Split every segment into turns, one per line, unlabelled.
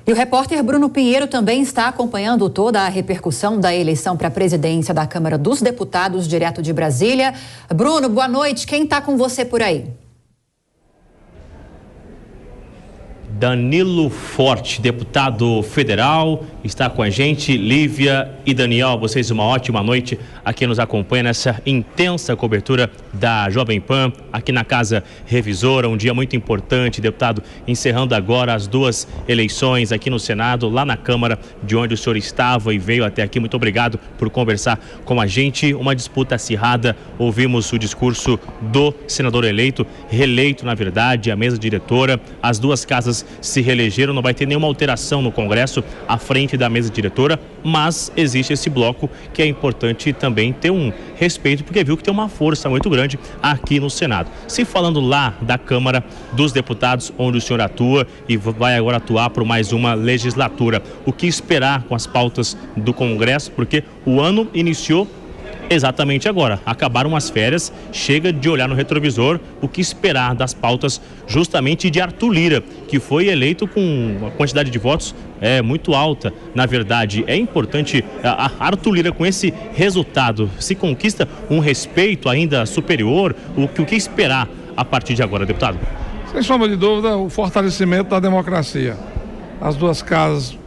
E o repórter Bruno Pinheiro também está acompanhando toda a repercussão da eleição para a presidência da Câmara dos Deputados, direto de Brasília. Bruno, boa noite. Quem está com você por aí?
Danilo Forte, deputado federal, está com a gente. Lívia e Daniel, vocês uma ótima noite aqui nos acompanha nessa intensa cobertura da Jovem Pan, aqui na Casa Revisora, um dia muito importante, deputado, encerrando agora as duas eleições aqui no Senado, lá na Câmara, de onde o senhor estava e veio até aqui. Muito obrigado por conversar com a gente. Uma disputa acirrada, ouvimos o discurso do senador eleito, reeleito na verdade, a mesa diretora, as duas casas se reelegeram, não vai ter nenhuma alteração no Congresso à frente da mesa diretora, mas existe esse bloco que é importante também ter um respeito, porque viu que tem uma força muito grande aqui no Senado. Se falando lá da Câmara dos Deputados, onde o senhor atua e vai agora atuar por mais uma legislatura, o que esperar com as pautas do Congresso, porque o ano iniciou exatamente agora, acabaram as férias, chega de olhar no retrovisor, o que esperar das pautas justamente de Arthur Lira, que foi eleito com uma quantidade de votos muito alta. Na verdade, é importante, a Arthur Lira com esse resultado, se conquista um respeito ainda superior, o que esperar a partir de agora, deputado?
Sem sombra de dúvida, o fortalecimento da democracia. As duas casas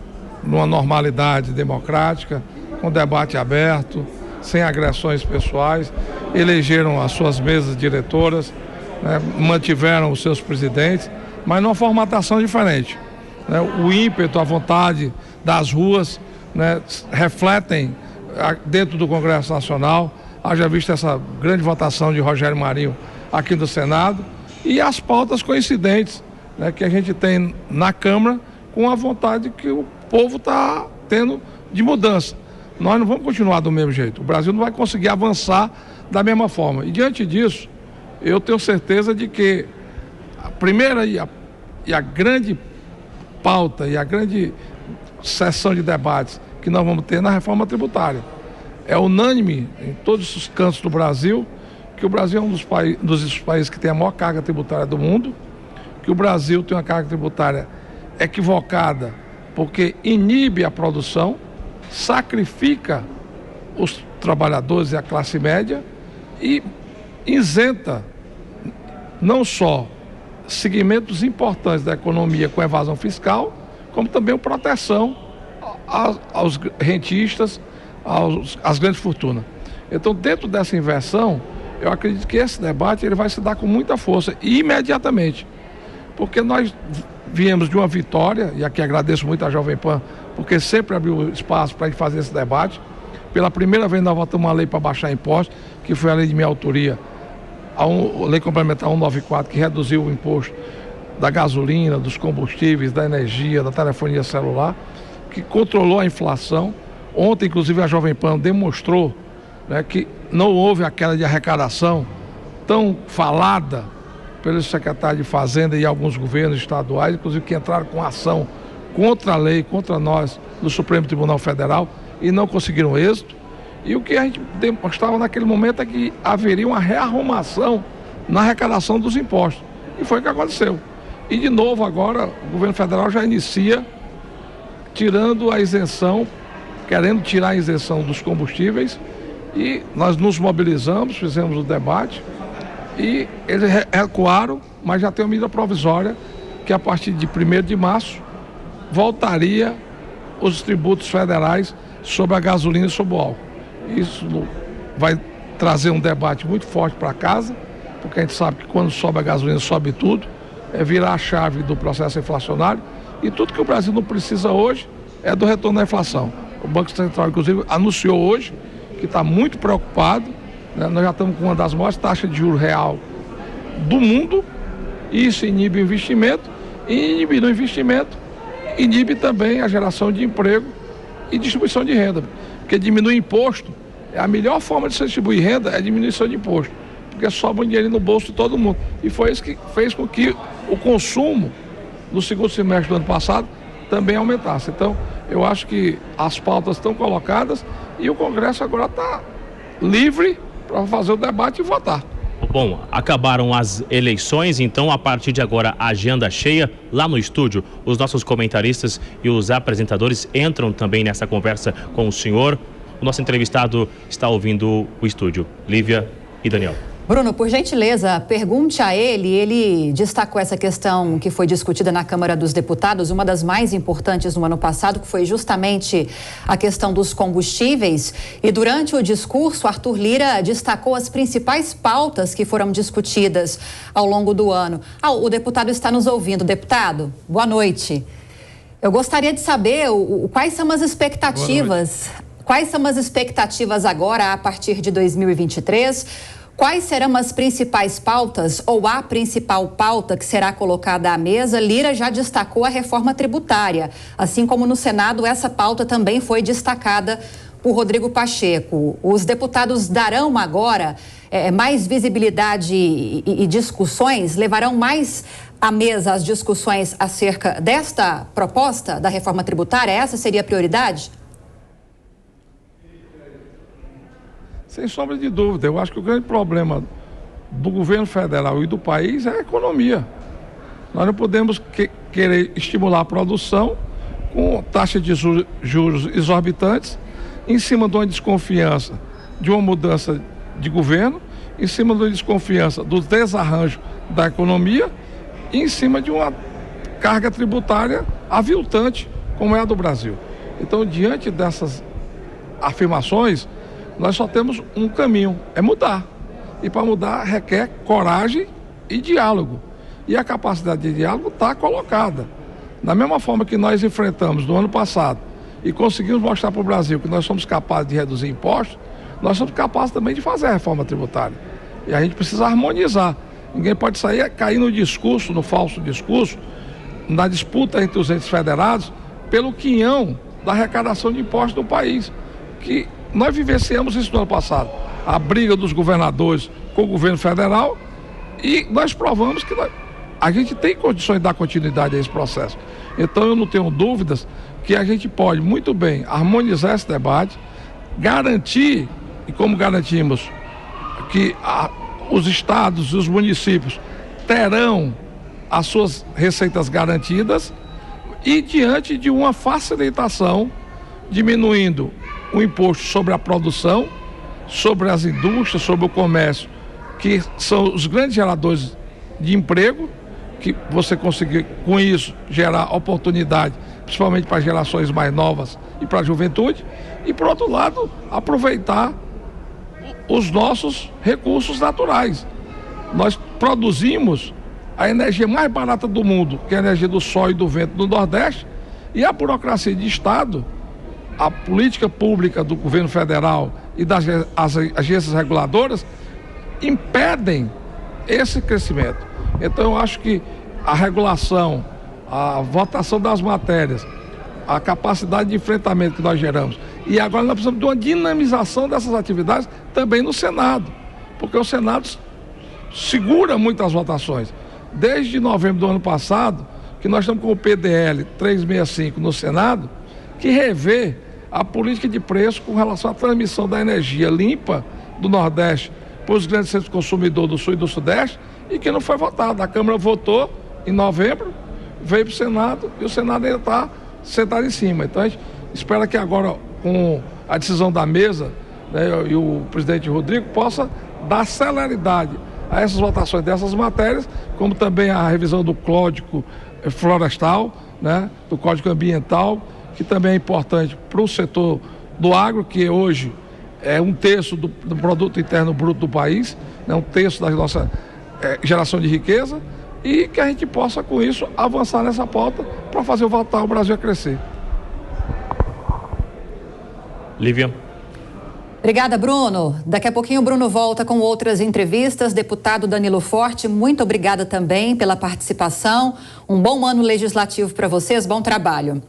numa normalidade democrática, com debate aberto, sem agressões pessoais, elegeram as suas mesas diretoras, né, mantiveram os seus presidentes, mas numa formatação diferente. Né, o ímpeto, a vontade das ruas, né, refletem dentro do Congresso Nacional, haja visto essa grande votação de Rogério Marinho aqui no Senado, e as pautas coincidentes, né, que a gente tem na Câmara com a vontade que o povo está tendo de mudança. Nós não vamos continuar do mesmo jeito. O Brasil não vai conseguir avançar da mesma forma. E diante disso, eu tenho certeza de que a primeira e a grande pauta e a grande sessão de debates que nós vamos ter na reforma tributária. É unânime em todos os cantos do Brasil que o Brasil é um dos países que tem a maior carga tributária do mundo, que o Brasil tem uma carga tributária equivocada porque inibe a produção, sacrifica os trabalhadores e a classe média e isenta não só segmentos importantes da economia com evasão fiscal, como também proteção aos rentistas, às grandes fortunas. Então, dentro dessa inversão, eu acredito que esse debate ele vai se dar com muita força e imediatamente, porque nós viemos de uma vitória, e aqui agradeço muito a Jovem Pan, porque sempre abriu espaço para a gente fazer esse debate. Pela primeira vez nós votamos uma lei para baixar impostos, que foi a lei de minha autoria, a lei complementar 194, que reduziu o imposto da gasolina, dos combustíveis, da energia, da telefonia celular, que controlou a inflação. Ontem, inclusive, a Jovem Pan demonstrou, né, que não houve a queda de arrecadação tão falada pelo secretário de Fazenda e alguns governos estaduais, inclusive que entraram com ação contra a lei, contra nós, no Supremo Tribunal Federal, e não conseguiram êxito. E o que a gente demonstrava naquele momento é que haveria uma rearrumação na arrecadação dos impostos. E foi o que aconteceu. E de novo agora o governo federal já inicia tirando a isenção, querendo tirar a isenção dos combustíveis, e nós nos mobilizamos, fizemos o debate, e eles recuaram, mas já tem uma medida provisória que a partir de 1º de março voltaria os tributos federais sobre a gasolina e sobre o álcool. Isso vai trazer um debate muito forte para casa, porque a gente sabe que quando sobe a gasolina, sobe tudo, é virar a chave do processo inflacionário, e tudo que o Brasil não precisa hoje é do retorno da inflação. O Banco Central, inclusive, anunciou hoje que está muito preocupado, né? Nós já estamos com uma das maiores taxas de juros real do mundo, e isso inibe o investimento, e inibindo o investimento, inibe também a geração de emprego e distribuição de renda, porque diminuir imposto, a melhor forma de se distribuir renda é a diminuição de imposto, porque sobra um dinheiro no bolso de todo mundo, e foi isso que fez com que o consumo no segundo semestre do ano passado também aumentasse. Então, eu acho que as pautas estão colocadas e o Congresso agora está livre para fazer o debate e votar.
Bom, acabaram as eleições, então a partir de agora agenda cheia. Lá no estúdio, os nossos comentaristas e os apresentadores entram também nessa conversa com o senhor. O nosso entrevistado está ouvindo o estúdio. Lívia e Daniel.
Bruno, por gentileza, pergunte a ele. Ele destacou essa questão que foi discutida na Câmara dos Deputados, uma das mais importantes no ano passado, que foi justamente a questão dos combustíveis. E durante o discurso, Arthur Lira destacou as principais pautas que foram discutidas ao longo do ano. O deputado está nos ouvindo. Deputado, boa noite. Eu gostaria de saber quais são as expectativas. Quais são as expectativas agora a partir de 2023? Quais serão as principais pautas ou a principal pauta que será colocada à mesa? Lira já destacou a reforma tributária. Assim como no Senado, essa pauta também foi destacada por Rodrigo Pacheco. Os deputados darão agora mais visibilidade e discussões, levarão mais à mesa as discussões acerca desta proposta da reforma tributária? Essa seria a prioridade?
Sem sombra de dúvida, eu acho que o grande problema do governo federal e do país é a economia. Nós não podemos querer estimular a produção com taxas de juros exorbitantes, em cima de uma desconfiança de uma mudança de governo, em cima de uma desconfiança do desarranjo da economia e em cima de uma carga tributária aviltante, como é a do Brasil. Então, diante dessas afirmações, nós só temos um caminho, é mudar. E para mudar requer coragem e diálogo. E a capacidade de diálogo está colocada. Da mesma forma que nós enfrentamos no ano passado e conseguimos mostrar para o Brasil que nós somos capazes de reduzir impostos, nós somos capazes também de fazer a reforma tributária. E a gente precisa harmonizar. Ninguém pode cair no discurso, no falso discurso, na disputa entre os entes federados, pelo quinhão da arrecadação de impostos do país. Que nós vivenciamos isso no ano passado, a briga dos governadores com o governo federal, e nós provamos que a gente tem condições de dar continuidade a esse processo. Então eu não tenho dúvidas que a gente pode muito bem harmonizar esse debate, garantir, e como garantimos, que os estados e os municípios terão as suas receitas garantidas, e diante de uma facilitação, diminuindo o imposto sobre a produção, sobre as indústrias, sobre o comércio, que são os grandes geradores de emprego, que você conseguir com isso gerar oportunidade, principalmente para as gerações mais novas e para a juventude, e por outro lado, aproveitar os nossos recursos naturais. Nós produzimos a energia mais barata do mundo, que é a energia do sol e do vento do Nordeste, e a burocracia de Estado, a política pública do governo federal e das agências reguladoras impedem esse crescimento. Então eu acho que a regulação, a votação das matérias, a capacidade de enfrentamento que nós geramos, e agora nós precisamos de uma dinamização dessas atividades também no Senado, porque o Senado segura muitas votações. Desde novembro do ano passado, que nós estamos com o PDL 365 no Senado, que revê a política de preço com relação à transmissão da energia limpa do Nordeste para os grandes centros consumidores do Sul e do Sudeste, e que não foi votado. A Câmara votou em novembro, veio para o Senado e o Senado ainda está sentado em cima. Então a gente espera que agora, com a decisão da mesa, né, e o presidente Rodrigo possa dar celeridade a essas votações dessas matérias, como também a revisão do Código Florestal, né, do Código Ambiental, que também é importante para o setor do agro, que hoje é 1/3 do produto interno bruto do país, né, 1/3 da nossa geração de riqueza, e que a gente possa, com isso, avançar nessa pauta para fazer voltar o Brasil a crescer.
Lívia.
Obrigada, Bruno. Daqui a pouquinho o Bruno volta com outras entrevistas. Deputado Danilo Forte, muito obrigada também pela participação. Um bom ano legislativo para vocês, bom trabalho.